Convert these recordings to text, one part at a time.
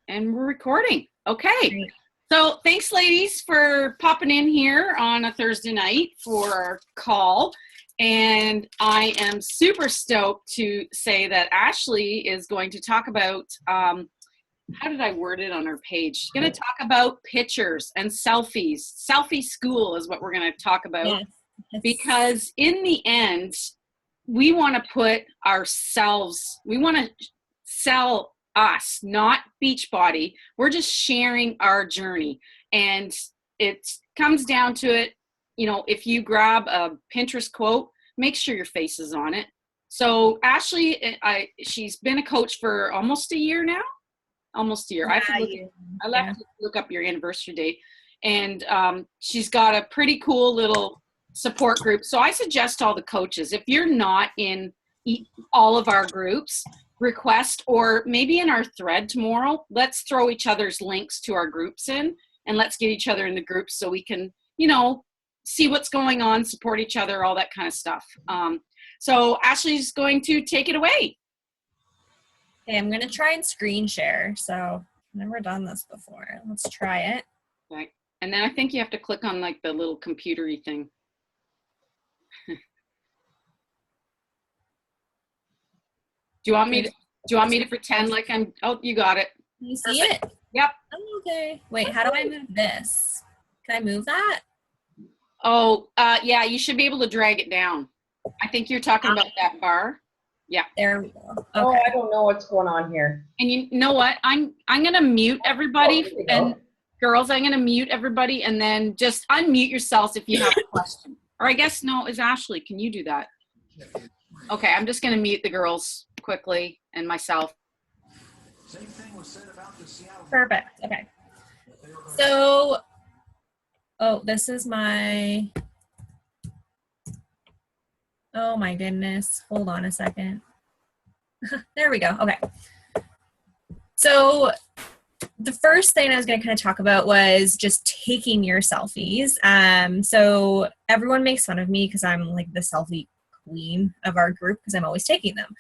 And we're recording. Okay. Great. So thanks, ladies, for popping in here on a Thursday night for our call. And I am super stoked to say that Ashley is going to talk about, how did I word it on our page? She's going to talk about pictures and selfies. Selfie school is what we're going to talk about. Yes. Because in the end, we want to put ourselves, we want to sell us, not Beachbody. We're just sharing our journey. And it comes down to it, you know, if you grab a Pinterest quote, make sure your face is on it. So Ashley, she's been a coach for almost a year now. Almost a year. I left to look up your anniversary date. And she's got a pretty cool little support group. So I suggest all the coaches, if you're not in all of our groups, request, or maybe in our thread tomorrow, let's throw each other's links to our groups in, and let's get each other in the groups so we can, you know, see what's going on, support each other, all that kind of stuff. So Ashley's going to take it away. Okay, I'm going to try and screen share. So I've never done this before. Let's try it. Right. And then I think you have to click on like the little computery thing. Do you want me to pretend like I'm, oh, you got it. Can you see it? Yep. Oh, okay. Wait, how do I move this? Can I move that? Oh, yeah, you should be able to drag it down. I think you're talking about that bar. Yeah. There we go. Okay. Oh, I don't know what's going on here. And you know what? I'm going to mute everybody. And girls, I'm going to mute everybody, and then just unmute yourselves if you have a question. Or I guess, no, is Ashley. Can you do that? Okay, I'm just going to mute the girls quickly and myself. Perfect. Okay. So, oh, this is my, oh my goodness. Hold on a second. There we go. Okay. So the first thing I was going to kind of talk about was just taking your selfies. So everyone makes fun of me because I'm like the selfie queen of our group because I'm always taking them.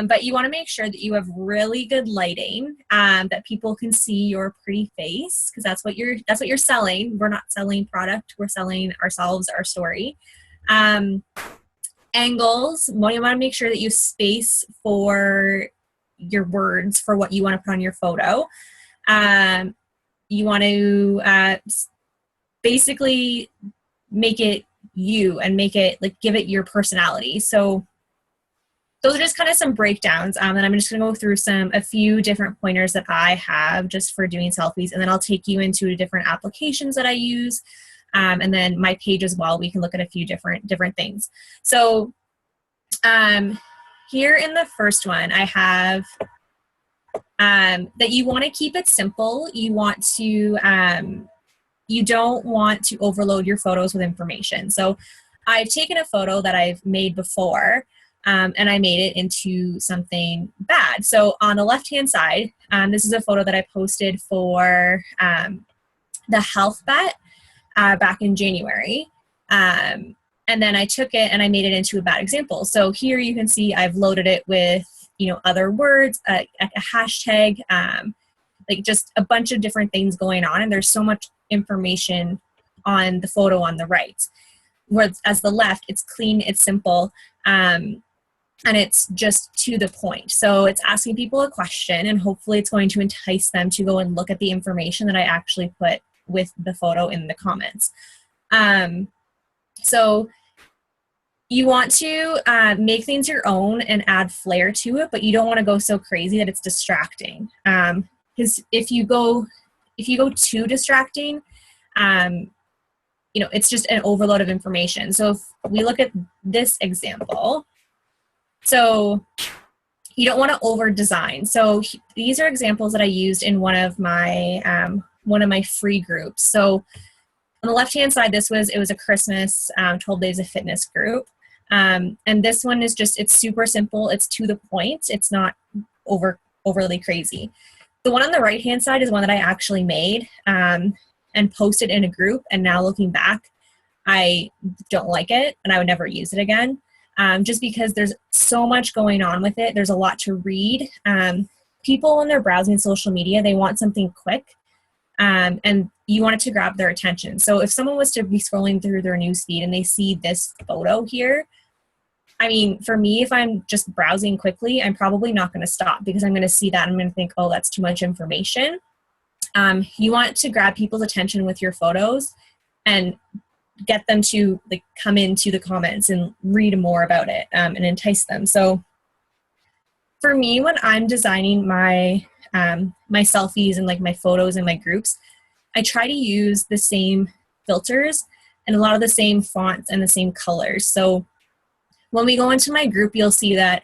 But you want to make sure that you have really good lighting, that people can see your pretty face, because that's what you're selling. We're not selling product. We're selling ourselves, our story. Angles. Well, you want to make sure that you space for your words for what you want to put on your photo. You want to basically make it you and make it like give it your personality. So those are just kind of some breakdowns, and I'm just going to go through a few different pointers that I have just for doing selfies, and then I'll take you into different applications that I use, and then my page as well. We can look at a few different things. So here in the first one, I have that you want to keep it simple. You want to you don't want to overload your photos with information. So I've taken a photo that I've made before, and I made it into something bad. So on the left-hand side, this is a photo that I posted for the health bet back in January. And then I took it and I made it into a bad example. So here you can see I've loaded it with, you know, other words, a hashtag, like just a bunch of different things going on. And there's so much information on the photo on the right. Whereas as the left, it's clean, it's simple, and it's just to the point. So it's asking people a question, and hopefully it's going to entice them to go and look at the information that I actually put with the photo in the comments. So you want to make things your own and add flair to it, but you don't want to go so crazy that it's distracting. Because if you go too distracting, you know, it's just an overload of information. So if we look at this example, so you don't want to over design. So these are examples that I used in one of my free groups. So on the left-hand side, it was a Christmas 12 Days of Fitness group. And this one is just, it's super simple. It's to the point. It's not overly crazy. The one on the right-hand side is one that I actually made and posted in a group. And now looking back, I don't like it and I would never use it again. Just because there's so much going on with it. There's a lot to read. people when they're browsing social media, they want something quick, and you want it to grab their attention. So if someone was to be scrolling through their newsfeed and they see this photo here, I mean, for me, if I'm just browsing quickly, I'm probably not going to stop because I'm going to see that and I'm going to think, oh, that's too much information. You want to grab people's attention with your photos and get them to like come into the comments and read more about it, and entice them. So for me, when I'm designing my my selfies and like my photos and my groups, I try to use the same filters and a lot of the same fonts and the same colors. So when we go into my group, you'll see that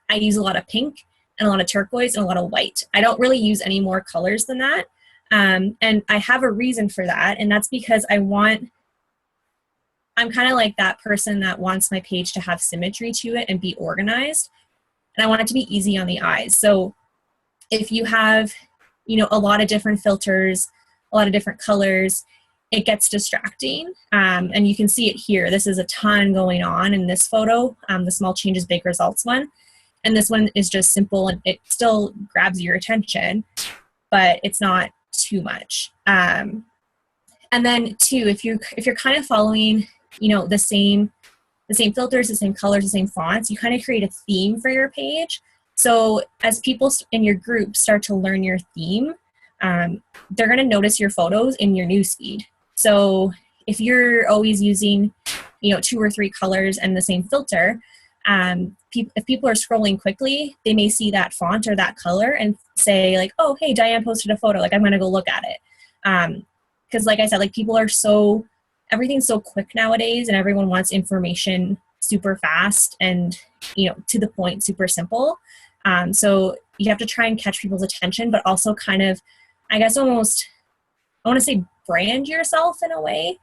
I use a lot of pink and a lot of turquoise and a lot of white. I don't really use any more colors than that. And I have a reason for that. And that's because I'm kind of like that person that wants my page to have symmetry to it and be organized. And I want it to be easy on the eyes. So if you have, a lot of different filters, a lot of different colors, it gets distracting. And you can see it here. This is a ton going on in this photo, the small changes, big results one. And this one is just simple and it still grabs your attention, but it's not too much. And then two, if you're kind of following, the same filters, the same colors, the same fonts, you kind of create a theme for your page. So as people in your group start to learn your theme, they're going to notice your photos in your newsfeed. So if you're always using, 2 or 3 colors and the same filter, if people are scrolling quickly, they may see that font or that color and say like, oh, hey, Diane posted a photo. Like, I'm going to go look at it. Because like I said, like people are everything's so quick nowadays and everyone wants information super fast and, to the point, super simple. So you have to try and catch people's attention, but also kind of, I guess almost, I want to say brand yourself in a way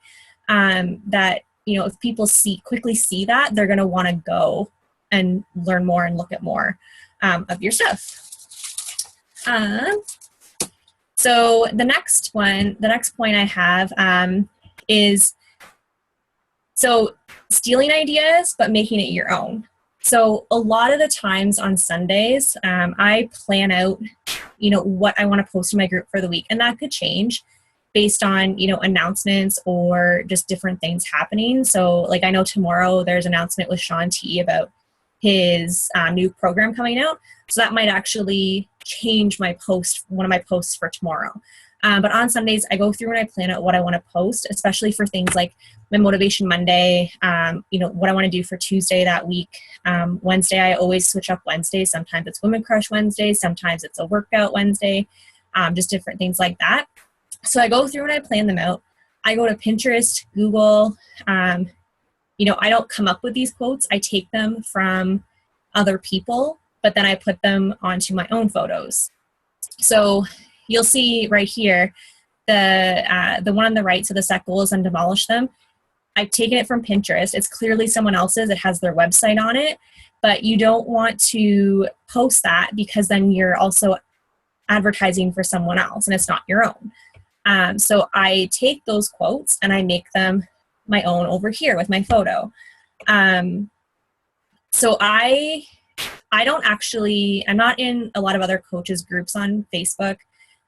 that, if people quickly see that, they're going to want to go and learn more and look at more of your stuff. So the next point I have is, so stealing ideas, but making it your own. So a lot of the times on Sundays, I plan out, what I want to post in my group for the week. And that could change based on, announcements or just different things happening. So like I know tomorrow there's an announcement with Sean T about his new program coming out. So that might actually change one of my posts for tomorrow. But on Sundays, I go through and I plan out what I want to post, especially for things like my Motivation Monday, what I want to do for Tuesday that week. Wednesday, I always switch up Wednesdays. Sometimes it's Women Crush Wednesday. Sometimes it's a workout Wednesday, just different things like that. So I go through and I plan them out. I go to Pinterest, Google. I don't come up with these quotes. I take them from other people, but then I put them onto my own photos. So you'll see right here, the one on the right, so the set goals and demolish them. I've taken it from Pinterest. It's clearly someone else's. It has their website on it, but you don't want to post that because then you're also advertising for someone else and it's not your own. So I take those quotes and I make them my own over here with my photo. So I'm not in a lot of other coaches groups on Facebook.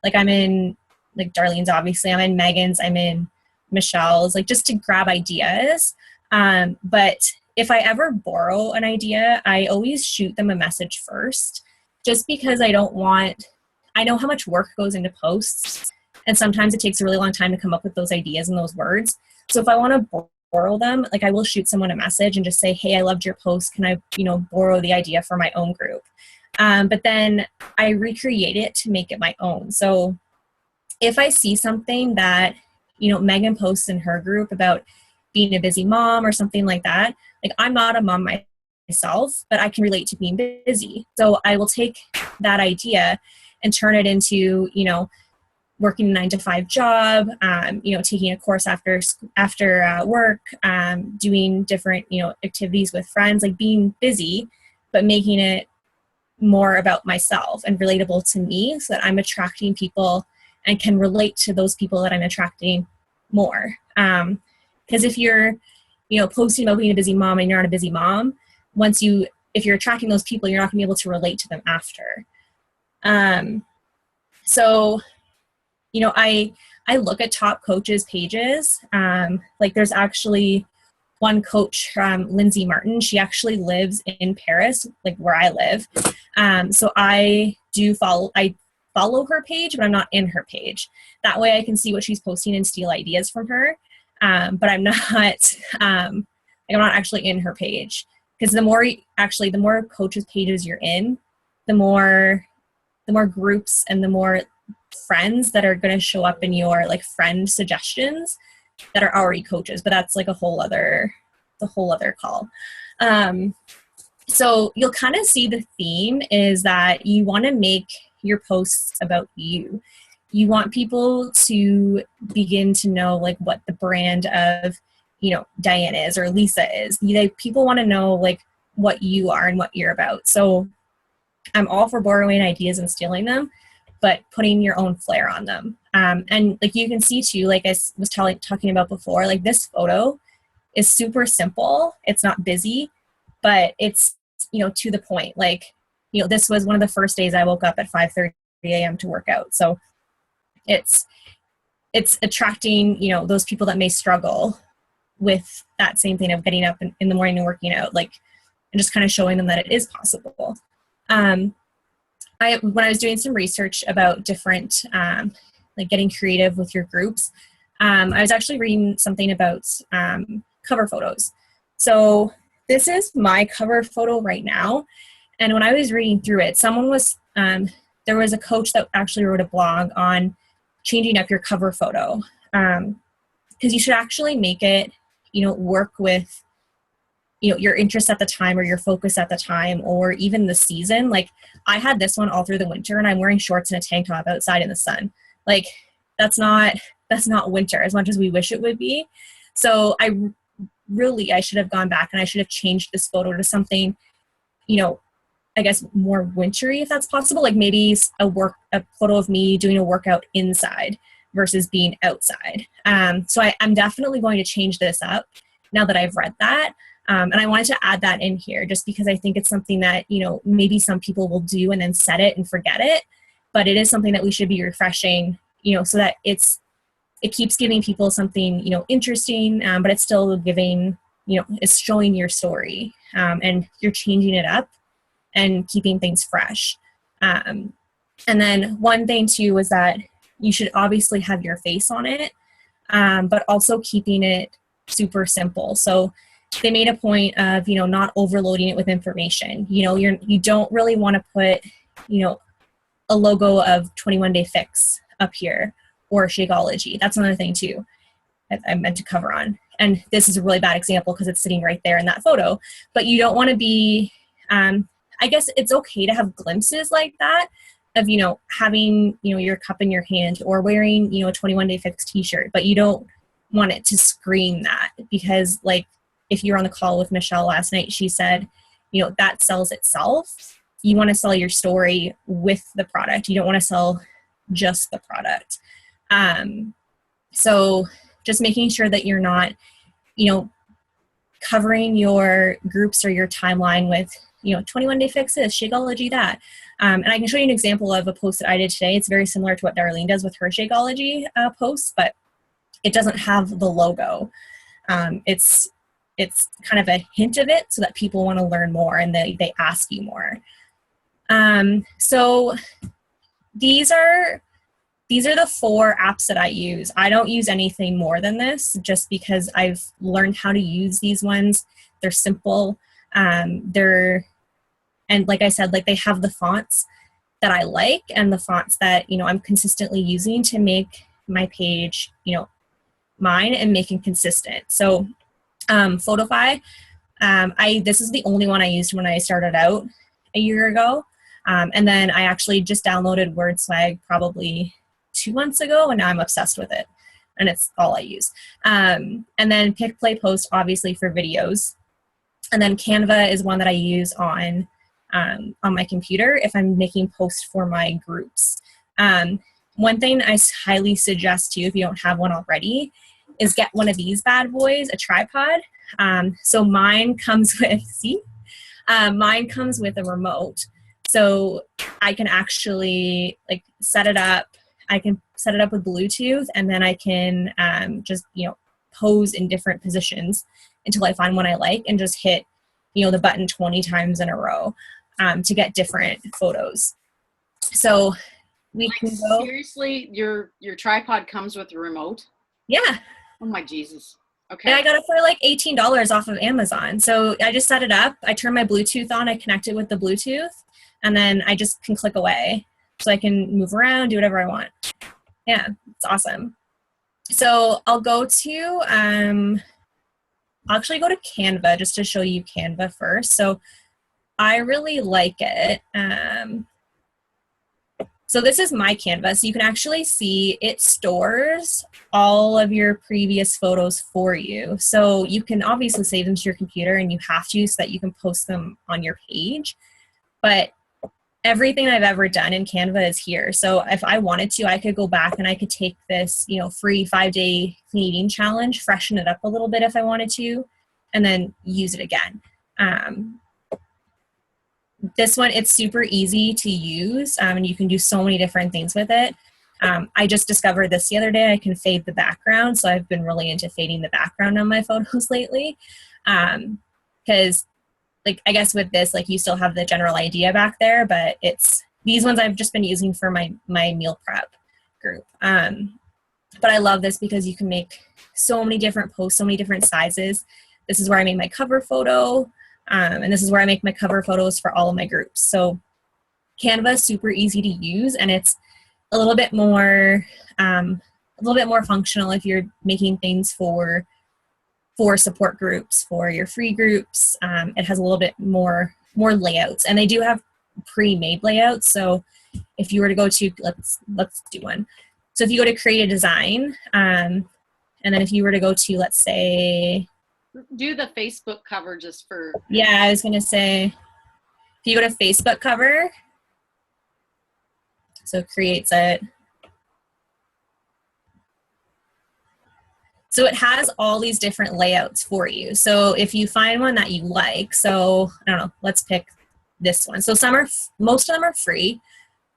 Like I'm in like Darlene's, obviously, I'm in Megan's, I'm in Michelle's, like just to grab ideas. But if I ever borrow an idea, I always shoot them a message first, just because I know how much work goes into posts. And sometimes it takes a really long time to come up with those ideas and those words. So if I want to borrow them, like I will shoot someone a message and just say, hey, I loved your post. Can I, borrow the idea for my own group? But then I recreate it to make it my own. So if I see something that, Megan posts in her group about being a busy mom or something like that, like I'm not a mom myself, but I can relate to being busy. So I will take that idea and turn it into, working a 9-to-5 job, taking a course after work, doing different, activities with friends, like being busy, but making it more about myself and relatable to me so that I'm attracting people and can relate to those people that I'm attracting more. Because if you're, posting about being a busy mom and you're not a busy mom, if you're attracting those people, you're not gonna be able to relate to them after. So, you know, I look at top coaches' pages. Like there's actually one coach, Lindsay Martin. She actually lives in Paris, like where I live. So I follow her page, but I'm not in her page. That way I can see what she's posting and steal ideas from her. But I'm not, I'm not actually in her page, because the more coaches pages you're in, the more groups and the more friends that are going to show up in your like friend suggestions that are already coaches. But that's like a whole other call. So you'll kind of see the theme is that you want to make your posts about you. You want people to begin to know like what the brand of, you know, Diane is or Lisa is. People want to know like what you are and what you're about. So I'm all for borrowing ideas and stealing them, but putting your own flair on them. And like you can see too, like I was talking about before, like this photo is super simple. It's not busy, but it's, you know, to the point. Like, you know, this was one of the first days I woke up at 5:30 a.m. to work out. So it's attracting, you know, those people that may struggle with that same thing of getting up in the morning and working out, like, and just kind of showing them that it is possible. When I was doing some research about different, like getting creative with your groups, I was actually reading something about cover photos. So this is my cover photo right now. And when I was reading through it, there was a coach that actually wrote a blog on changing up your cover photo. Because you should actually make it, you know, work with, you know, your interest at the time or your focus at the time or even the season. Like I had this one all through the winter and I'm wearing shorts and a tank top outside in the sun. Like that's not winter as much as we wish it would be. So I should have gone back and I should have changed this photo to something, you know, I guess more wintry if that's possible. Like maybe a photo of me doing a workout inside versus being outside. So I'm definitely going to change this up now that I've read that. And I wanted to add that in here just because I think it's something that, you know, maybe some people will do and then set it and forget it, but it is something that we should be refreshing, you know, so that it keeps giving people something, you know, interesting, but it's still giving, you know, it's showing your story, and you're changing it up and keeping things fresh. And then one thing too was that you should obviously have your face on it, but also keeping it super simple. So they made a point of, you know, not overloading it with information. You know, you don't really want to put, you know, a logo of 21 Day Fix up here or Shakeology. That's another thing too that I meant to cover on. And this is a really bad example because it's sitting right there in that photo. But you don't want to be, I guess it's okay to have glimpses like that of, you know, having, you know, your cup in your hand or wearing, you know, a 21 Day Fix t-shirt, but you don't want it to scream that because like if you were on the call with Michelle last night, she said, you know, that sells itself. You want to sell your story with the product. You don't want to sell just the product. So just making sure that you're not, you know, covering your groups or your timeline with, you know, 21 Day Fix this, Shakeology that. And I can show you an example of a post that I did today. It's very similar to what Darlene does with her Shakeology posts, but it doesn't have the logo. It's kind of a hint of it so that people want to learn more and they ask you more. So these are the 4 apps that I use. I don't use anything more than this just because I've learned how to use these ones. They're simple. And like I said, like they have the fonts that I like and the fonts that, you know, I'm consistently using to make my page, you know, mine and making consistent. So Photify, this is the only one I used when I started out a year ago. And then I actually just downloaded WordSwag probably 2 months ago, and now I'm obsessed with it. And it's all I use. And then Pick, Play, Post, obviously for videos. And then Canva is one that I use on my computer if I'm making posts for my groups. One thing I highly suggest to you, if you don't have one already, is get one of these bad boys, a tripod. So mine comes with, mine comes with a remote. So I can actually like set it up. I can set it up with Bluetooth, and then I can just, pose in different positions until I find one I like, and just hit, the button 20 times in a row to get different photos. So we can go. Seriously, your tripod comes with a remote? Yeah. Oh my Jesus. Okay. And I got it for like $18 off of Amazon. So I just set it up. I turn my Bluetooth on. I connect it with the Bluetooth, and then I just can click away. So I can move around, do whatever I want. Yeah, it's awesome. So I'll go to, I'll actually go to Canva just to show you Canva first. So I really like it. So this is my Canva. So you can actually see it stores all of your previous photos for you. So you can obviously save them to your computer, and you have to, so that you can post them on your page. But everything I've ever done in Canva is here. So if I wanted to, I could go back and I could take this, free 5-day clean eating challenge, freshen it up a little bit if I wanted to, and then use it again. This one, it's super easy to use, and you can do so many different things with it. I just discovered this the other day. I can fade the background, so I've been really into fading the background on my photos lately. Because I guess with this, you still have the general idea back there, but these ones I've just been using for my meal prep group. But I love this because you can make so many different posts, so many different sizes. This is where I made my cover photo, and this is where I make my cover photos for all of my groups. So Canva is super easy to use, and it's a little bit more functional if you're making things for support groups, for your free groups. It has a little bit more layouts, and they do have pre-made layouts. So if you were to go to, let's do one. So if you go to create a design, and then if you were to go to, let's say, do the Facebook cover just for. Yeah, I was going to say, if you go to Facebook cover, so it creates it. So it has all these different layouts for you. So if you find one that you like, so I don't know, let's pick this one. So most of them are free.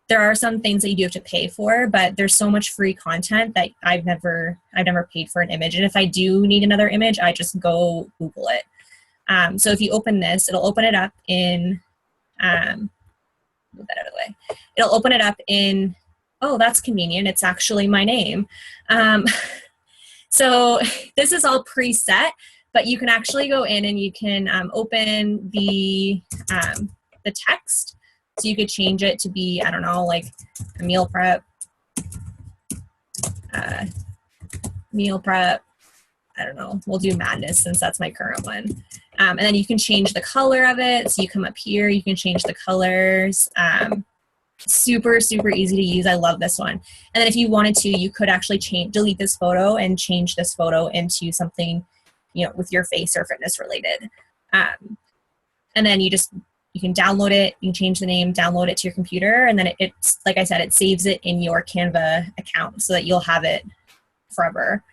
There are some things that you do have to pay for, but there's so much free content that I've never paid for an image. And if I do need another image, I just go Google it. So if you open this, it'll open it up in, move that out of the way. It'll open it up in, oh, that's convenient. It's actually my name. So this is all preset, but you can actually go in and you can open the text. So you could change it to be, I don't know, like a meal prep, I don't know, we'll do madness since that's my current one. And then you can change the color of it. So you come up here, you can change the colors. Super, super easy to use. I love this one. And then if you wanted to, you could actually delete this photo and change this photo into something, with your face or fitness related. And then you can download it, you can change the name, download it to your computer, and then it's like I said, it saves it in your Canva account so that you'll have it forever.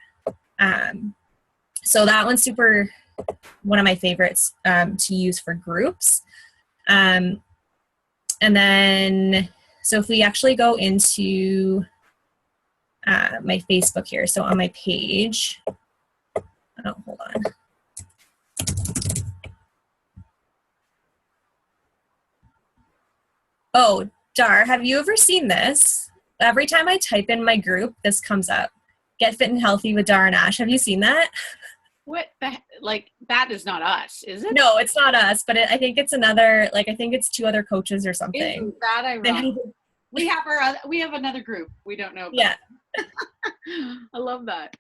So that one's one of my favorites to use for groups. And then, so if we actually go into my Facebook here, so on my page, oh, hold on. Oh, Dar, have you ever seen this? Every time I type in my group, this comes up. Get Fit and Healthy with Dar and Ash. Have you seen that? What that is not us, is it? No, it's not us, but I think it's another, I think it's 2 other coaches or something. Isn't that ironic? We have another group we don't know about. Yeah. I love that.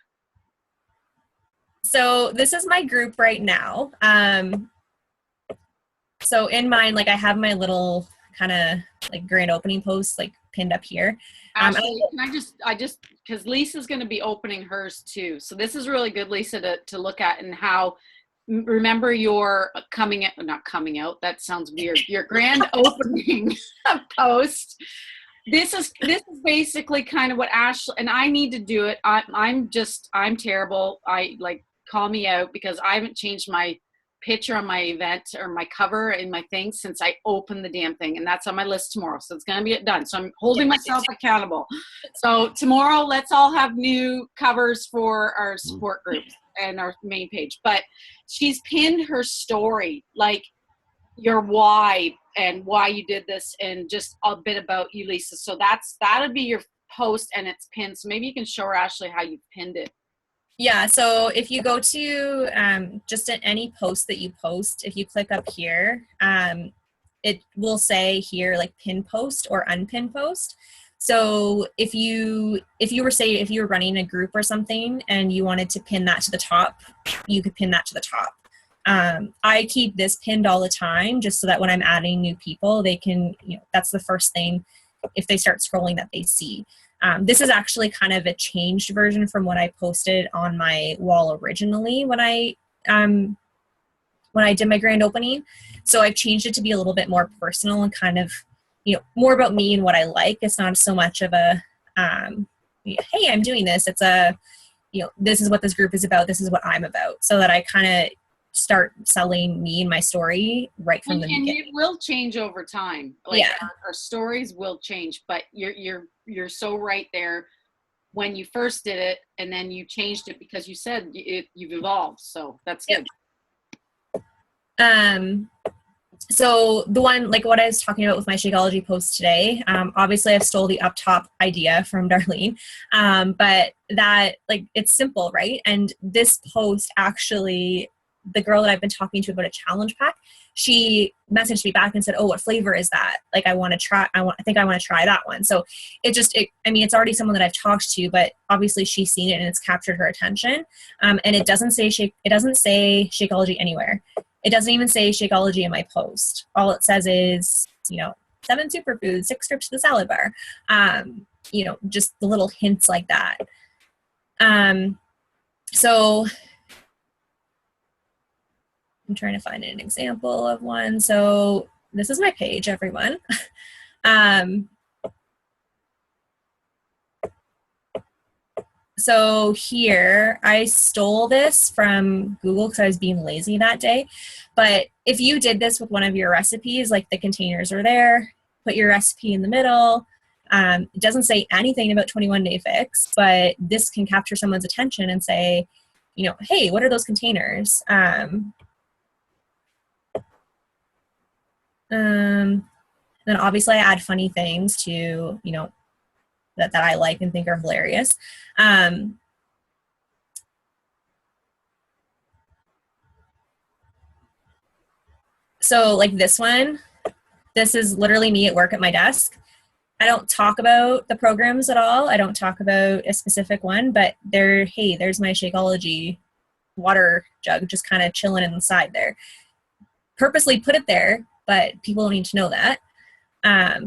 So this is my group right now. So in mine, I have my little kind of grand opening post pinned up here. Ashley, can I just because Lisa's going to be opening hers too. So this is really good, Lisa, to look at, and how, remember your not coming out, that sounds weird, your grand opening post. This is basically kind of what Ashley, and I need to do it. I'm terrible. Call me out because I haven't changed my picture on my event or my cover in my thing since I opened the damn thing, and that's on my list tomorrow. So it's going to be done. So I'm holding myself accountable. So tomorrow, let's all have new covers for our support groups and our main page. But she's pinned her story, like your why and why you did this, and just a bit about you, Lisa. So that'll be your post, and it's pinned. So maybe you can show her, Ashley, how you pinned it. Yeah, so if you go to just at any post that you post, if you click up here, it will say here like pin post or unpin post. So if you were running a group or something and you wanted to pin that to the top, you could pin that to the top. I keep this pinned all the time just so that when I'm adding new people, they can, that's the first thing if they start scrolling that they see. This is actually kind of a changed version from what I posted on my wall originally when I did my grand opening. So I've changed it to be a little bit more personal and kind of, more about me and what I like. It's not so much of a, hey, I'm doing this. It's a, this is what this group is about. This is what I'm about. So that I kind of start selling me and my story right from the beginning. And it will change over time. Like our stories will change, but you're so right there when you first did it, and then you changed it because you said you've evolved. So that's good. So the one, like what I was talking about with my Shakeology post today, obviously I've stole the up top idea from Darlene, but that, like, it's simple, right? And this post actually, the girl that I've been talking to about a challenge pack, she messaged me back and said, oh, what flavor is that? Like, I think I want to try that one. So it's already someone that I've talked to, but obviously she's seen it and it's captured her attention. And it doesn't say Shakeology anywhere. It doesn't even say Shakeology in my post. All it says is, 7 superfoods, 6 strips to the salad bar. Just the little hints like that. So I'm trying to find an example of one. So this is my page, everyone. So here, I stole this from Google because I was being lazy that day. But if you did this with one of your recipes, like the containers are there, put your recipe in the middle. It doesn't say anything about 21 Day Fix, but this can capture someone's attention and say, hey, what are those containers? Then obviously I add funny things to, that I like and think are hilarious. So like this one, this is literally me at work at my desk. I don't talk about the programs at all. I don't talk about a specific one, but there's my Shakeology water jug just kind of chilling inside there. Purposely put it there, but people don't need to know that.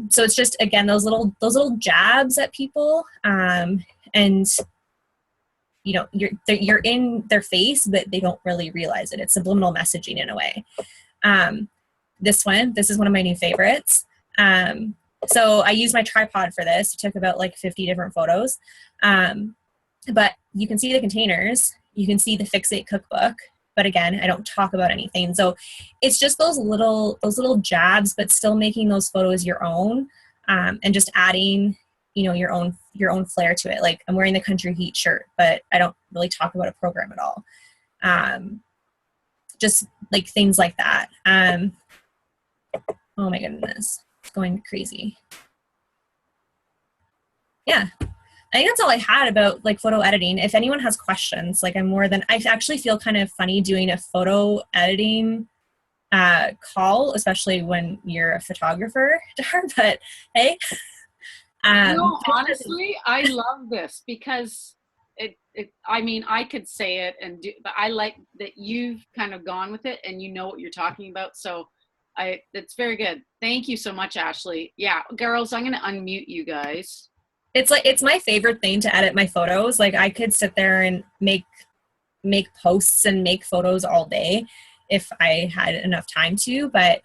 So it's just, again, those little jabs at people, and you're in their face, but they don't really realize it. It's subliminal messaging in a way. This is one of my new favorites. So I use my tripod for this. It took about like 50 different photos. But you can see the containers, you can see the Fixate cookbook, but again, I don't talk about anything. So it's just those little jabs, but still making those photos your own, and just adding, your own flair to it. Like, I'm wearing the Country Heat shirt, but I don't really talk about a program at all. Just like things like that. Oh my goodness, it's going crazy. Yeah. I think that's all I had about like photo editing. If anyone has questions, like I actually feel kind of funny doing a photo editing call, especially when you're a photographer, but hey. Honestly, I love this because I could say it but I like that you've kind of gone with it and you know what you're talking about. So it's very good. Thank you so much, Ashley. Yeah, girls, I'm going to unmute you guys. It's my favorite thing to edit my photos. Like, I could sit there and make posts and make photos all day if I had enough time to, but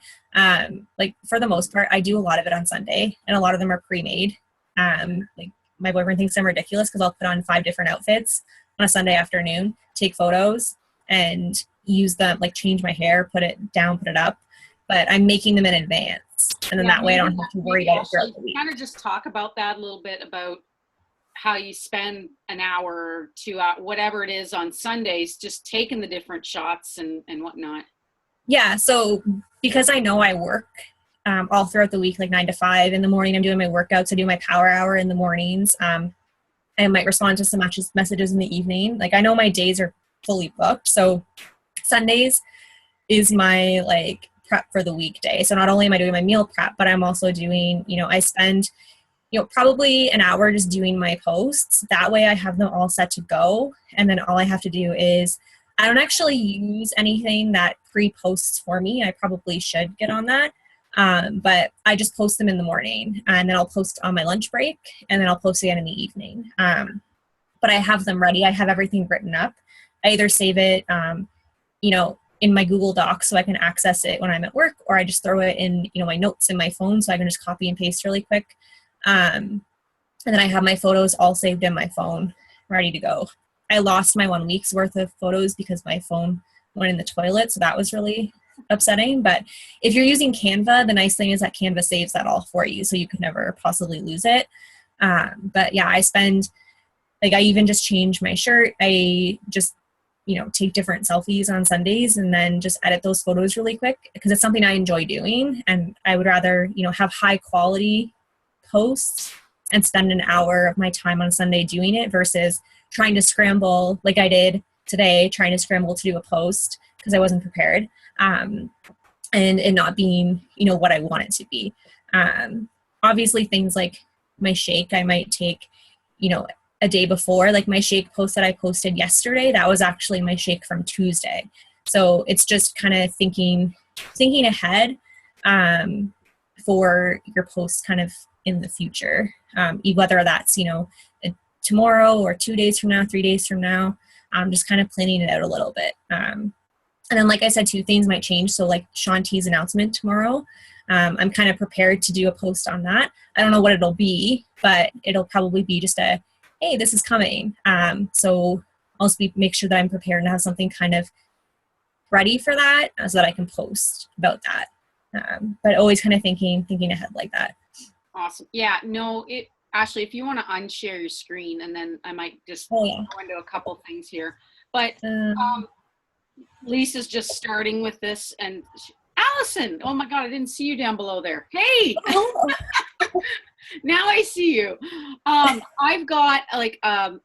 like for the most part, I do a lot of it on Sunday, and a lot of them are pre-made. Like, my boyfriend thinks I'm ridiculous because I'll put on 5 different outfits on a Sunday afternoon, take photos, and use them, like change my hair, put it down, put it up, but I'm making them in advance. And then that way I don't have to worry about it throughout the week. Kind of just talk about that a little bit, about how you spend an hour or 2 hours, whatever it is on Sundays, just taking the different shots and whatnot. Yeah. So because I know I work all throughout the week, like 9 to 5 in the morning, I'm doing my workouts. I do my power hour in the mornings. I might respond to some messages in the evening. Like I know my days are fully booked. So Sundays is my like prep for the weekday. So not only am I doing my meal prep, but I'm also doing, I spend, probably an hour just doing my posts. That way I have them all set to go. And then all I have to do is, I don't actually use anything that pre-posts for me. I probably should get on that. But I just post them in the morning, and then I'll post on my lunch break, and then I'll post again in the evening. But I have them ready. I have everything written up. I either save it, in my Google Docs so I can access it when I'm at work, or I just throw it in, my notes in my phone so I can just copy and paste really quick. And then I have my photos all saved in my phone, ready to go. I lost my 1 week's worth of photos because my phone went in the toilet, so that was really upsetting. But if you're using Canva, the nice thing is that Canva saves that all for you, so you could never possibly lose it. But yeah, I spend, I even just change my shirt. I just, take different selfies on Sundays and then just edit those photos really quick, because it's something I enjoy doing. And I would rather, have high quality posts and spend an hour of my time on Sunday doing it versus trying to scramble like I did today, trying to scramble to do a post because I wasn't prepared, and not being, what I want it to be. Obviously things like my shake, I might take, a day before. Like my shake post that I posted yesterday, that was actually my shake from Tuesday. So it's just kind of thinking ahead for your posts kind of in the future, whether that's, tomorrow or 2 days from now, 3 days from now. I'm just kind of planning it out a little bit. And then, like I said, too, things might change. So like Shaun T's announcement tomorrow, I'm kind of prepared to do a post on that. I don't know what it'll be, but it'll probably be just a, hey, this is coming. So I'll just make sure that I'm prepared and have something kind of ready for that so that I can post about that. But always kind of thinking ahead like that. Awesome. Yeah, no, Ashley, if you want to unshare your screen, and then I might just go into a couple things here. But Lisa's just starting with this, and Allison, oh my God, I didn't see you down below there. Hey, now I see you. I've got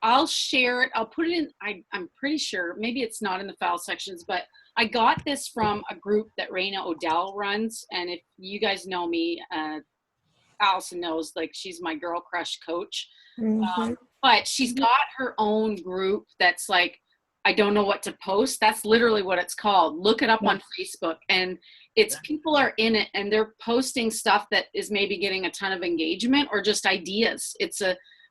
I'll share it. I'll put it in, I'm pretty sure, maybe it's not in the file sections, but I got this from a group that Raina Odell runs. And if you guys know me, Allison knows, she's my girl crush coach. Mm-hmm. But she's got her own group that's I don't know what to post. That's literally what it's called. Look it up on Facebook, and it's people are in it and they're posting stuff that is maybe getting a ton of engagement or just ideas.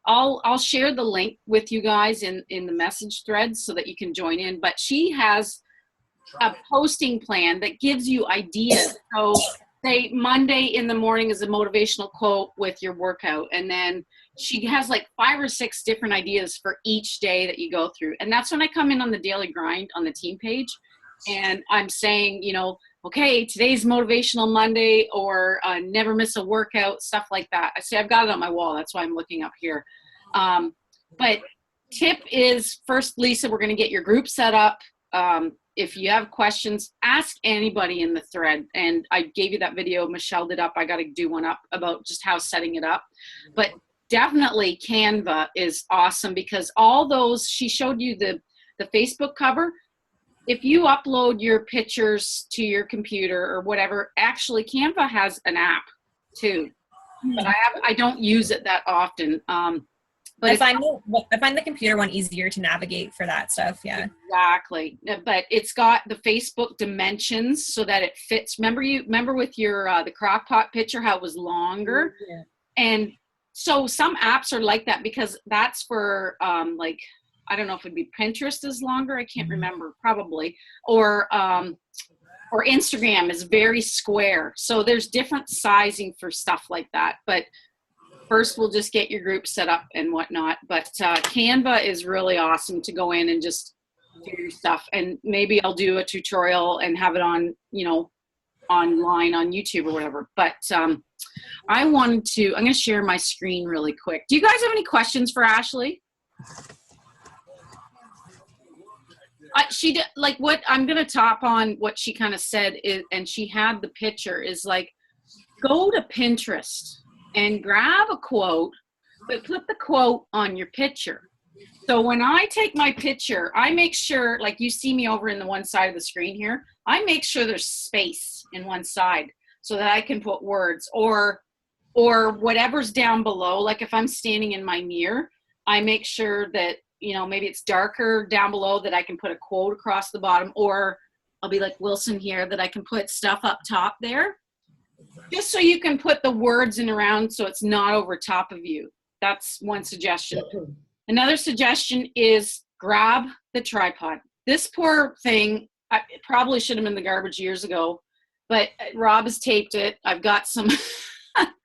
I'll share the link with you guys in the message thread so that you can join in. But she has a posting plan that gives you ideas. So say Monday in the morning is a motivational quote with your workout. And then she has 5 or 6 different ideas for each day that you go through. And that's when I come in on the daily grind on the team page. And I'm saying, okay, today's motivational Monday, or never miss a workout, stuff like that. I say I've got it on my wall. That's why I'm looking up here. But tip is, first, Lisa, we're going to get your group set up. If you have questions, ask anybody in the thread. And I gave you that video Michelle did up. I got to do one up about just how setting it up. But definitely Canva is awesome, because all those, she showed you the Facebook cover. If you upload your pictures to your computer or whatever, actually Canva has an app too. But I don't use it that often. But I find the computer one easier to navigate for that stuff. Yeah, exactly. But it's got the Facebook dimensions so that it fits. Remember with your the crock pot picture how it was longer, and so some apps are like that, because that's for I don't know if it'd be Pinterest is longer. I can't remember, probably, or Instagram is very square. So there's different sizing for stuff like that. But first, we'll just get your group set up and whatnot. But Canva is really awesome to go in and just do your stuff. And maybe I'll do a tutorial and have it on, online on YouTube or whatever. But I'm going to share my screen really quick. Do you guys have any questions for Ashley? She did, like, what I'm going to top on what she kind of said is, and she had the picture, is like, go to Pinterest and grab a quote, but put the quote on your picture. So when I take my picture, I make sure, like you see me over in the one side of the screen here, I make sure there's space in one side so that I can put words or whatever's down below. Like if I'm standing in my mirror, I make sure that, maybe it's darker down below, that I can put a quote across the bottom, or I'll be like Wilson here, that I can put stuff up top there, just so you can put the words in around so it's not over top of you. That's one suggestion. Another suggestion is grab the tripod. This poor thing, it probably should have been in the garbage years ago, but Rob has taped it. I've got some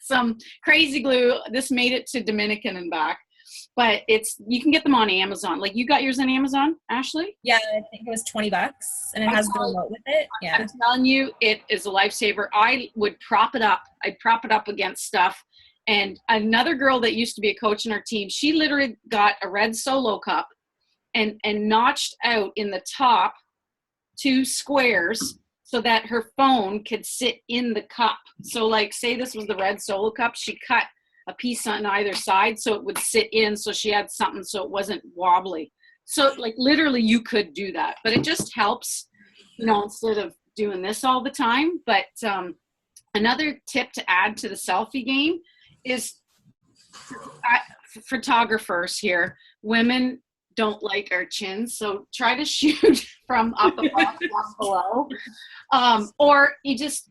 some crazy glue. This made it to Dominican and back, but you can get them on Amazon. Like, you got yours on Amazon, Ashley? Yeah, I think it was $20, and it has the remote with it. Yeah, I'm telling you, it is a lifesaver. I would prop it up. I'd prop it up against stuff. And another girl that used to be a coach in our team, she literally got a red Solo cup and notched out in the top 2 squares so that her phone could sit in the cup. So like, say this was the red Solo cup, she cut a piece on either side so it would sit in, so she had something so it wasn't wobbly. So like, literally you could do that, but it just helps, instead of doing this all the time. But another tip to add to the selfie game is, photographers here, women don't like our chins, so try to shoot from up above, down below. Or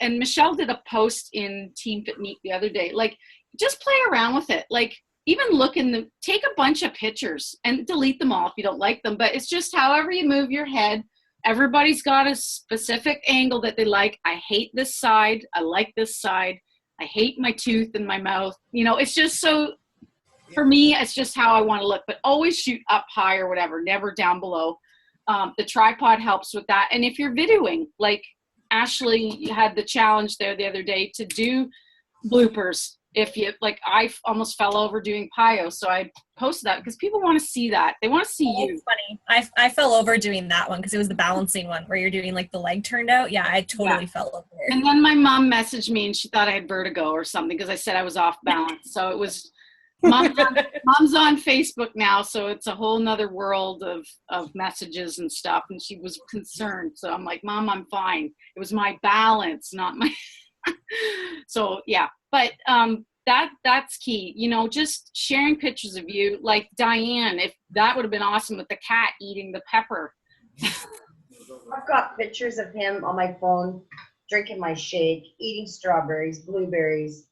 and Michelle did a post in Team Fit Meet the other day, like, just play around with it. Like, even take a bunch of pictures and delete them all if you don't like them, but it's just however you move your head. Everybody's got a specific angle that they like. I hate this side, I like this side. I hate my tooth in my mouth. It's just so, for me, it's just how I want to look, but always shoot up high or whatever, never down below. The tripod helps with that. And if you're videoing, like Ashley had the challenge there the other day to do bloopers. If you, like, I almost fell over doing PIO, so I posted that because people want to see that. They want to see you. It's funny. I fell over doing that one because it was the balancing one where you're doing like the leg turned out. Yeah, I totally fell over. And then my mom messaged me and she thought I had vertigo or something because I said I was off balance. So it was, mom's on Facebook now, so it's a whole nother world of messages and stuff. And she was concerned. So I'm like, Mom, I'm fine. It was my balance, not my. So yeah, but that's key. Just sharing pictures of you, like Diane. If that would have been awesome with the cat eating the pepper. I've got pictures of him on my phone, drinking my shake, eating strawberries, blueberries.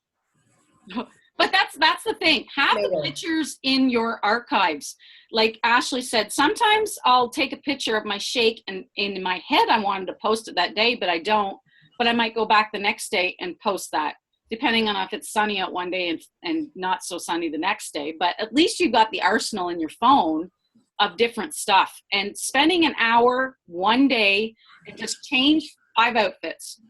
But that's the thing. Have the pictures in your archives. Like Ashley said, sometimes I'll take a picture of my shake, and in my head I wanted to post it that day, but I don't. But I might go back the next day and post that, depending on if it's sunny out one day and not so sunny the next day. But at least you got the arsenal in your phone of different stuff. And spending an hour one day and just change 5 outfits.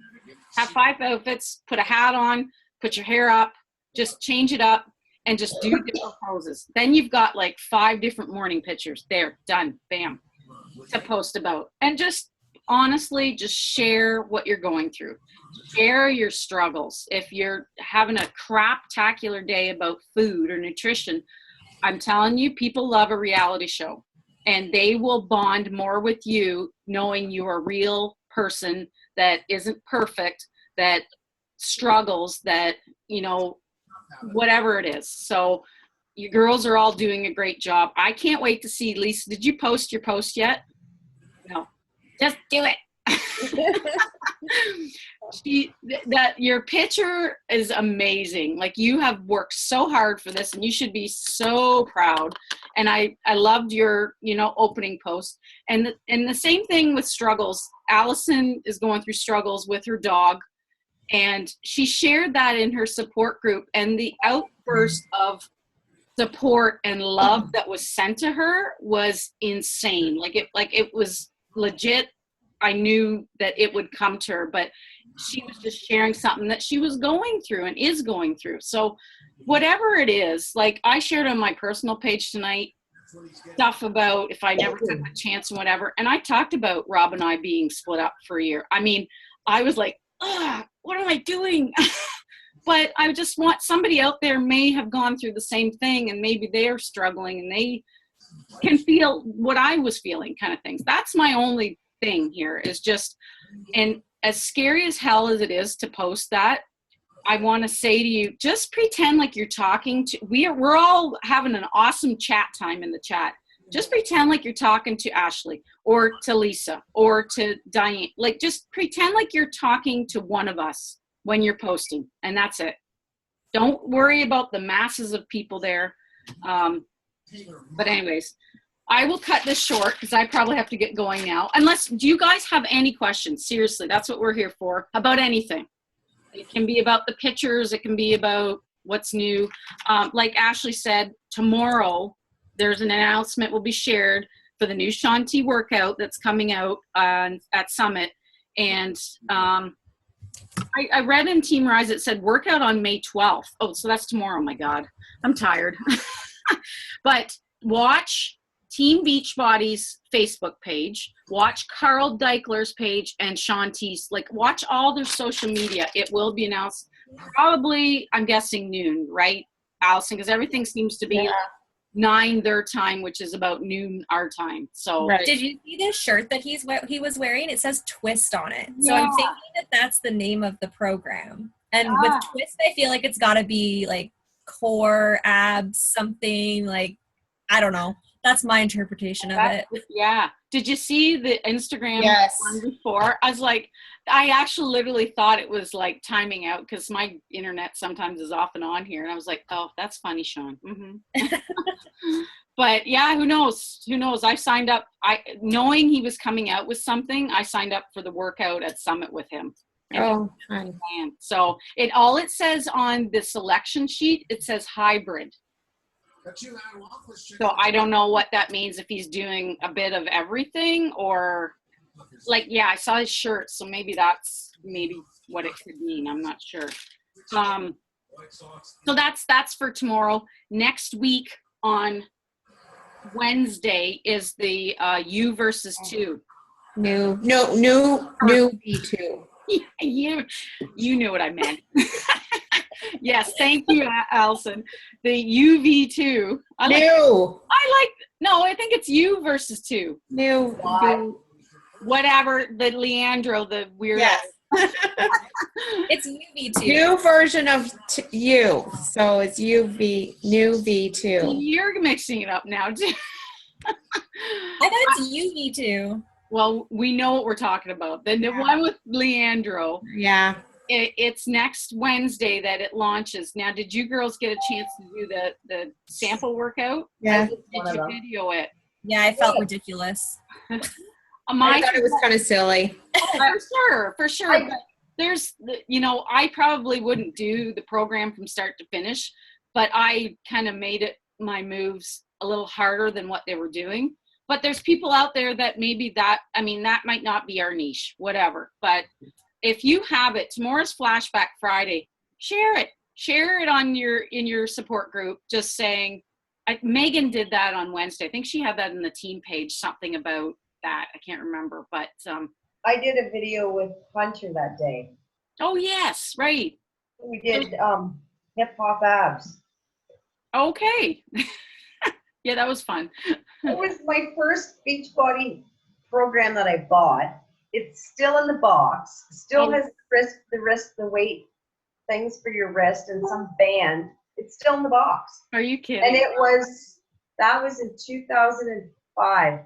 Have 5 outfits, put a hat on, put your hair up, just change it up, and just do different poses. Then you've got like 5 different morning pictures. There, done, bam, to post about. And just honestly, just share what you're going through. Share your struggles. If you're having a crap-tacular day about food or nutrition, I'm telling you, people love a reality show, and they will bond more with you knowing you're a real person that isn't perfect, that struggles, that, whatever it is. So you girls are all doing a great job. I can't wait to see. Lisa, did you post your post yet? No. Just do it. Your picture is amazing. Like, you have worked so hard for this, and you should be so proud. And I loved your, opening post. And the same thing with struggles. Allison is going through struggles with her dog, and she shared that in her support group, and the outburst of support and love that was sent to her was insane. Like it was legit. I knew that it would come to her, but she was just sharing something that she was going through and is going through. So whatever it is, like I shared on my personal page tonight stuff about if I never took a chance and whatever. And I talked about Rob and I being split up for a year. I mean, I was like, what am I doing? But I just want somebody out there may have gone through the same thing and maybe they're struggling and they can feel what I was feeling kind of things. That's my only thing here is just, and as scary as hell as it is to post that, I want to say to you, just pretend like you're talking to, we're all having an awesome chat time in the chat. Just pretend like you're talking to Ashley or to Lisa or to Diane. Like just pretend like you're talking to one of us when you're posting, and that's it. Don't worry about the masses of people there. But anyways, I will cut this short because I probably have to get going now. Unless, do you guys have any questions? Seriously, that's what we're here for, about anything. It can be about the pictures. It can be about what's new. Like Ashley said, tomorrow there's an announcement will be shared for the new Shaun T workout that's coming out at Summit. And I read in Team Rise, it said workout on May 12th. Oh, so that's tomorrow. My God, I'm tired. But watch Team Beachbody's Facebook page, watch Carl Deichler's page and Shaun T's, like watch all their social media. It will be announced probably, I'm guessing noon, right, Allison? Because everything seems to be 9 their time, which is about noon our time. So right. Did you see this shirt that he was wearing? It says Twist on it. So I'm thinking that that's the name of the program. And with Twist, I feel like it's got to be like core abs, something like, I don't know. That's my interpretation of it. Yeah. Did you see the Instagram one before? I was like, I actually literally thought it was like timing out because my internet sometimes is off and on here. And I was like, oh, that's funny, Shaun. Mm-hmm. But yeah, who knows? Who knows? I signed up. Knowing he was coming out with something, I signed up for the workout at Summit with him. Oh, so all it says on the selection sheet, it says hybrid. So I don't know what that means, if he's doing a bit of everything or like, yeah, I saw his shirt. So maybe that's what it could mean. I'm not sure. So that's for tomorrow. Next week on Wednesday is the U versus 2. New V2. You knew what I meant. Yes, thank you, Allison. The UV2. I think it's U versus 2. New. Whatever, the Leandro, the weirdo. Yes. It's UV2. New version of U. So it's new V2. You're mixing it up now, too. I thought it's UV2. Well, we know what we're talking about. The one with Leandro. Yeah. It's next Wednesday that it launches. Now, did you girls get a chance to do the sample workout? Yeah. Did you video it? Yeah, I felt ridiculous. I thought it was kind of silly. For sure. But there's, I probably wouldn't do the program from start to finish, but I kind of made it my moves a little harder than what they were doing. But there's people out there that maybe that might not be our niche, whatever. But if you have it, tomorrow's Flashback Friday, share it in your support group, just saying, Megan did that on Wednesday. I think she had that in the team page, something about that. I can't remember, but I did a video with Hunter that day. Oh yes, right. We did hip hop abs. Okay. Yeah, that was fun. It was my first Beachbody program that I bought. It's still in the box. Still has the weight things for your wrist and some band. It's still in the box. Are you kidding? And that was in 2005.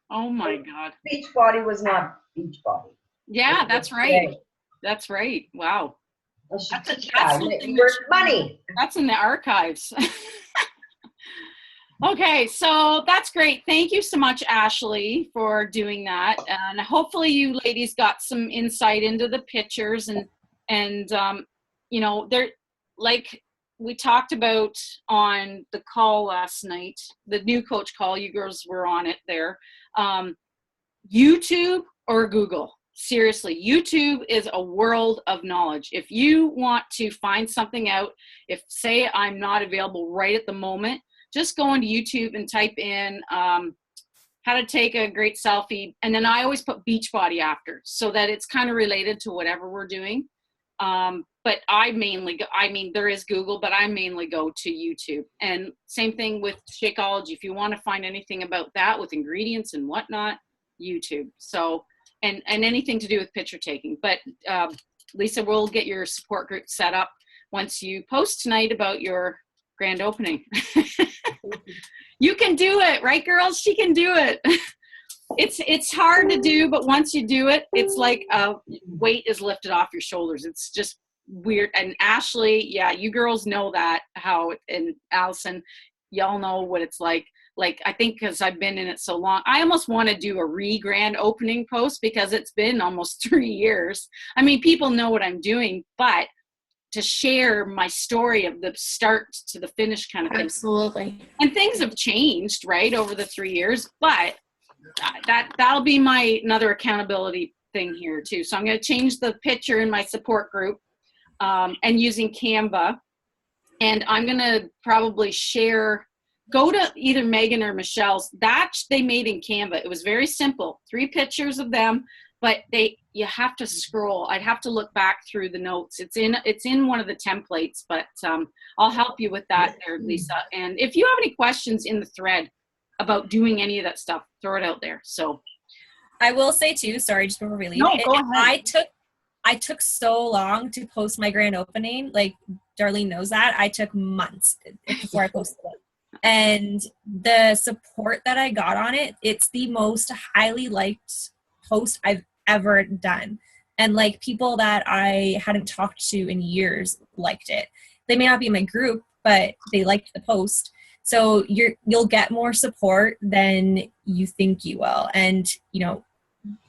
Oh my God. Beachbody was not Beachbody. Yeah, that's right. Today. That's right. Wow. That's worth money. That's in the archives. Okay, so that's great. Thank you so much, Ashley, for doing that. And hopefully you ladies got some insight into the pictures and they're like we talked about on the call last night, the new coach call, you girls were on it there. YouTube or Google? Seriously, YouTube is a world of knowledge. If you want to find something out, if say I'm not available right at the moment, just go into YouTube and type in how to take a great selfie. And then I always put Beachbody after so that it's kind of related to whatever we're doing. But I mainly go, I mean, there is Google, but I mainly go to YouTube. And same thing with Shakeology. If you want to find anything about that with ingredients and whatnot, YouTube. So, and anything to do with picture taking. But Lisa, we'll get your support group set up once you post tonight about your grand opening. You can do it, right, girls? She can do it. It's hard to do, but once you do it, it's like a weight is lifted off your shoulders. It's just weird. And Ashley, yeah, you girls know that, how, and Allison, y'all know what it's like. Like, I think because I've been in it so long, I almost want to do a re-grand opening post because it's been almost 3 years. I mean, people know what I'm doing, but to share my story of the start to the finish kind of thing. Absolutely. And things have changed, right, over the 3 years, but that'll be my another accountability thing here too. So I'm going to change the picture in my support group and using Canva. And I'm going to probably share, go to either Megan or Michelle's. That they made in Canva. It was very simple. 3 pictures of them, but you have to scroll. I'd have to look back through the notes. It's in one of the templates, but I'll help you with that there, Lisa. And if you have any questions in the thread about doing any of that stuff, throw it out there. So I will say too, sorry, just before we leave. No, go ahead. I took so long to post my grand opening. Like Darlene knows that. I took months before I posted it. And the support that I got on it, it's the most highly liked post I've ever done. And like people that I hadn't talked to in years liked it. They may not be in my group, but they liked the post. So you'll get more support than you think you will. And, you know,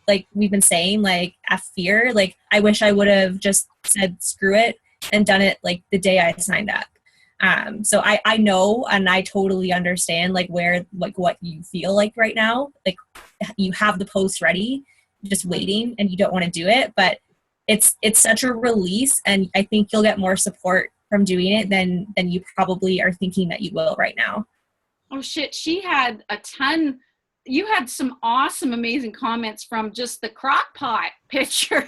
like we've been saying, like F fear, like I wish I would have just said, screw it and done it like the day I signed up. So I know, and I totally understand like where, like what you feel like right now, like you have the post ready, just waiting and you don't want to do it, but it's such a release. And I think you'll get more support from doing it than you probably are thinking that you will right now. Oh shit, she had a ton. You had some awesome, amazing comments from just the crock pot picture.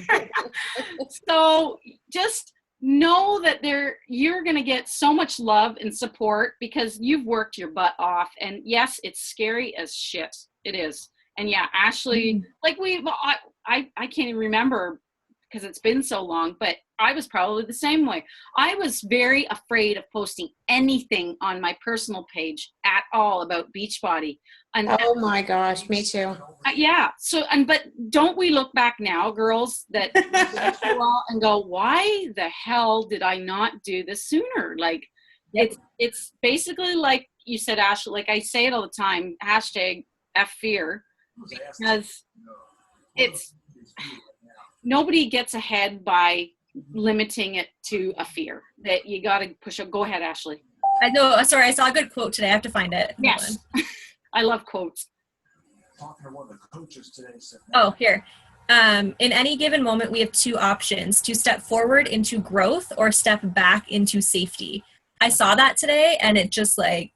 So just know that you're going to get so much love and support because you've worked your butt off. And yes, it's scary as shit. It is. And yeah, Ashley, like I can't even remember because it's been so long, but I was probably the same way. I was very afraid of posting anything on my personal page at all about Beachbody. And Oh my gosh, me too. yeah. So, but don't we look back now, girls, that and go, why the hell did I not do this sooner? Like, Yep. it's basically like you said, Ashley, like I say it all the time, hashtag F fear, because it's, nobody gets ahead by limiting it to a fear that you got to push up. Go ahead, Ashley. I know. Sorry, I saw a good quote today. I have to find it. Yes. I love quotes. Oh, here. In any given moment, we have 2 options: to step forward into growth or step back into safety. I saw that today, and it just like,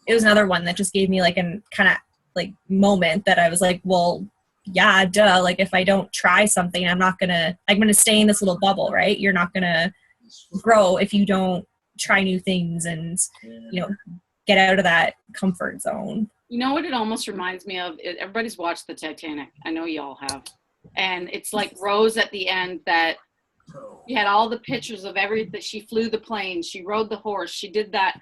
it was another one that just gave me like an kind of like moment that I was like, well, yeah, duh. Like if I don't try something, I'm going to stay in this little bubble, right? You're not going to grow if you don't try new things and, you know, get out of that comfort zone. You know what it almost reminds me of? Everybody's watched the Titanic. I know y'all have. And it's like Rose at the end, that you had all the pictures of everything. She flew the plane. She rode the horse. She did that.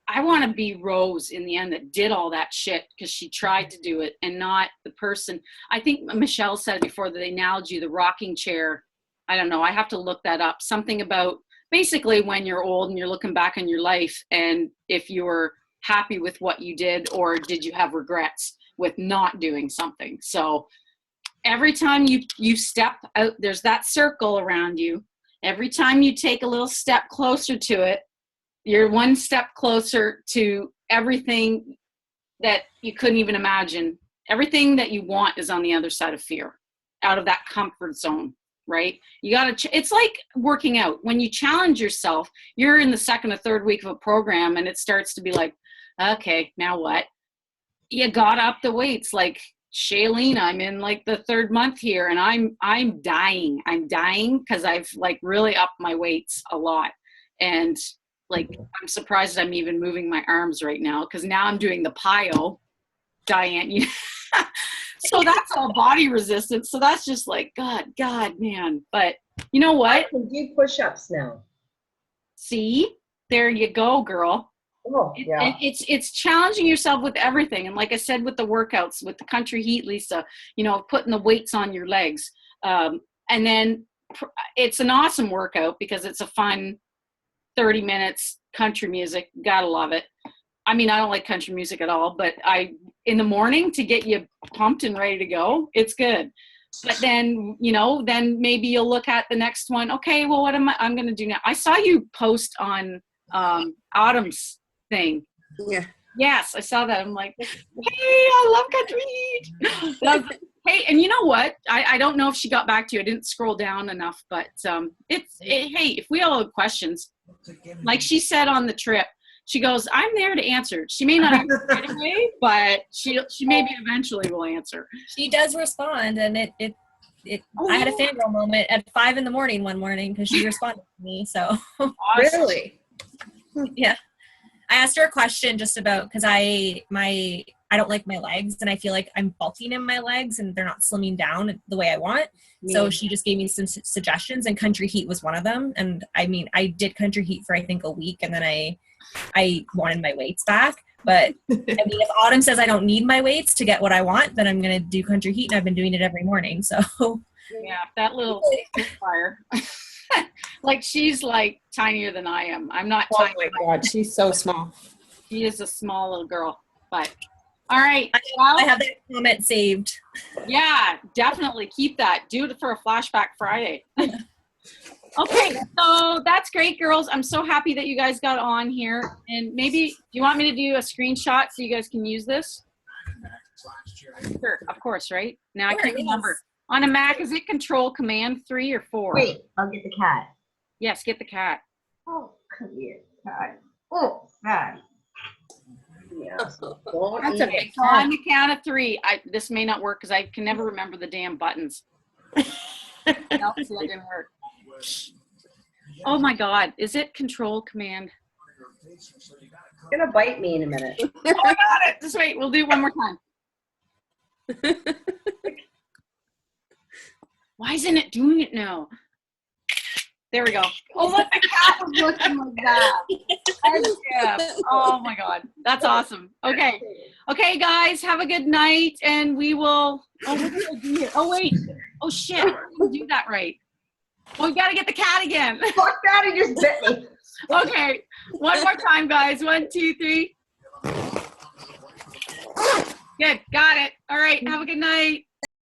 I want to be Rose in the end that did all that shit because she tried to do it and not the person. I think Michelle said before the analogy, the rocking chair. I don't know. I have to look that up. Something about basically when you're old and you're looking back on your life and if you were happy with what you did or did you have regrets with not doing something. So every time you step out, there's that circle around you. Every time you take a little step closer to it, You're one step closer to everything that you couldn't even imagine. Everything that you want is on the other side of fear, out of that comfort zone, right? You got to, it's like working out. When you challenge yourself, you're in the second or third week of a program and it starts to be like, okay, now what? You got up the weights. Like Shailene, I'm in like the third month here and I'm dying. I'm dying because I've like really upped my weights a lot. And like, I'm surprised I'm even moving my arms right now because now I'm doing the PIO, Diane. So that's all body resistance. So that's just like, God, man. But you know what? I can do push-ups now. See, there you go, girl. Oh, yeah. It's challenging yourself with everything. And like I said, with the workouts, with the country heat, Lisa, you know, putting the weights on your legs. And then it's an awesome workout because it's a fun 30 minutes country music. Gotta love it. I mean, I don't like country music at all, but in the morning to get you pumped and ready to go, it's good. But then, you know, then maybe you'll look at the next one. Okay, well, what I'm going to do now? I saw you post on Autumn's thing. Yeah. Yes, I saw that. I'm like, hey, I love country heat. Hey, and you know what? I don't know if she got back to you. I didn't scroll down enough, but hey, if we all have questions, like she said on the trip, she goes, I'm there to answer. She may not answer right away, but she maybe eventually will answer. She does respond, and I had a fangirl moment at 5 a.m. one morning because she responded to me. So Awesome. Really? yeah, I asked her a question just about because I don't like my legs, and I feel like I'm bulking in my legs, and they're not slimming down the way I want. So she just gave me some suggestions, and country heat was one of them. And I mean, I did country heat for I think a week, and then I wanted my weights back. But I mean, if Autumn says I don't need my weights to get what I want, then I'm going to do country heat, and I've been doing it every morning. So yeah, that little fire. Like she's like tinier than I am. I'm not Oh tiny. my God, she's so small. She is a small little girl. But all right. I have that comment saved. Yeah, definitely keep that. Do it for a flashback Friday. Okay, so that's great, girls. I'm so happy that you guys got on here. And maybe, do you want me to do a screenshot so you guys can use this? Sure, of course, right? Now I can't remember. On a Mac, is it Control Command 3 or 4? Wait, I'll get the cat. Yes, get the cat. Oh, come here, cat. Oh, cat. Yeah. That's a big one. On the count of 3. This may not work because I can never remember the damn buttons. Nope, so that didn't work. Oh my God, is it Control Command? It's gonna bite me in a minute. Oh, I got it. Just wait, we'll do it one more time. Why isn't it doing it now? There we go. Oh, look, the cat was looking like that. Oh my God, that's awesome. Okay, guys, have a good night, and we will. Oh, what did I do here? Oh wait. Oh shit, I didn't do that right. Well, we gotta get the cat again. Fuck that, he just bit me. Okay, one more time, guys. 1, 2, 3. Good, got it. All right, have a good night.